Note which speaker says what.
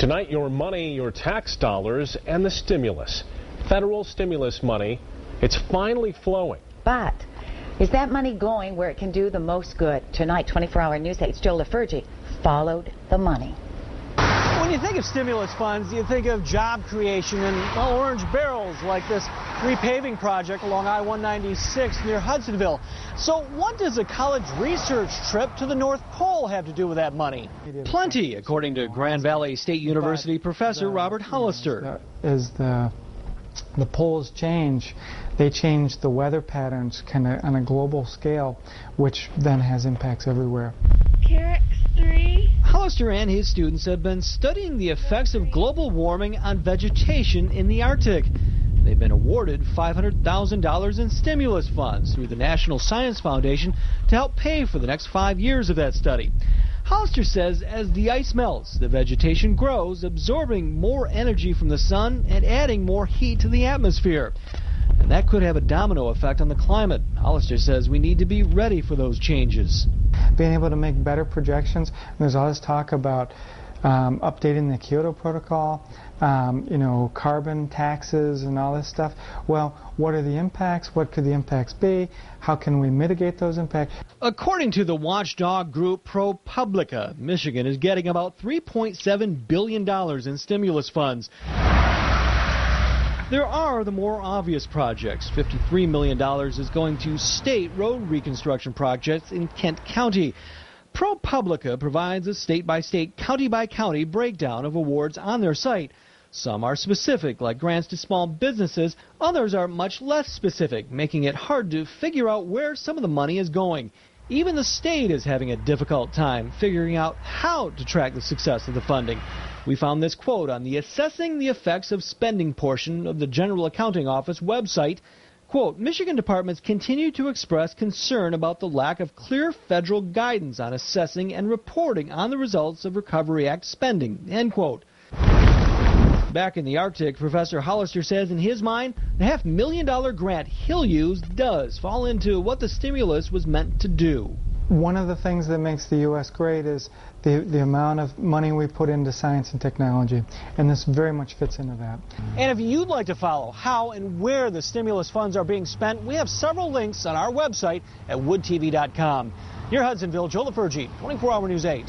Speaker 1: Tonight, your money, your tax dollars, and the stimulus. Federal stimulus money, it's finally flowing.
Speaker 2: But is that money going where it can do the most good? Tonight, 24-hour News 8's Joe LaFurgey followed the money.
Speaker 3: When you think of stimulus funds, you think of job creation and orange barrels like this repaving project along I-196 near Hudsonville. So what does a college research trip to the North Pole have to do with that money? Plenty, according to Grand Valley State University professor Robert Hollister.
Speaker 4: As the poles change, they change the weather patterns kind of on a global scale, which then has impacts everywhere.
Speaker 5: Carrots 3.
Speaker 3: Hollister and his students have been studying the effects of global warming on vegetation in the Arctic. They've been awarded $500,000 in stimulus funds through the National Science Foundation to help pay for the next 5 years of that study. Hollister says as the ice melts, the vegetation grows, absorbing more energy from the sun and adding more heat to the atmosphere. And that could have a domino effect on the climate. Hollister says we need to be ready for those changes.
Speaker 4: Being able to make better projections. There's all this talk about updating the Kyoto Protocol, carbon taxes and all this stuff. Well, what are the impacts? What could the impacts be? How can we mitigate those impacts?
Speaker 3: According to the watchdog group ProPublica, Michigan is getting about $3.7 billion in stimulus funds. There are the more obvious projects. $53 million is going to state road reconstruction projects in Kent County. ProPublica provides a state-by-state, county-by-county breakdown of awards on their site. Some are specific, like grants to small businesses. Others are much less specific, making it hard to figure out where some of the money is going. Even the state is having a difficult time figuring out how to track the success of the funding. We found this quote on the Assessing the Effects of Spending portion of the General Accounting Office website. Quote, Michigan departments continue to express concern about the lack of clear federal guidance on assessing and reporting on the results of Recovery Act spending, end quote. Back in the Arctic, Professor Hollister says in his mind, the $500,000 grant he'll use does fall into what the stimulus was meant to do.
Speaker 4: One of the things that makes the U.S. great is the amount of money we put into science and technology, and this very much fits into that.
Speaker 3: And if you'd like to follow how and where the stimulus funds are being spent, we have several links on our website at woodtv.com. Near Hudsonville, Joe LaFurgey, 24-hour News 8.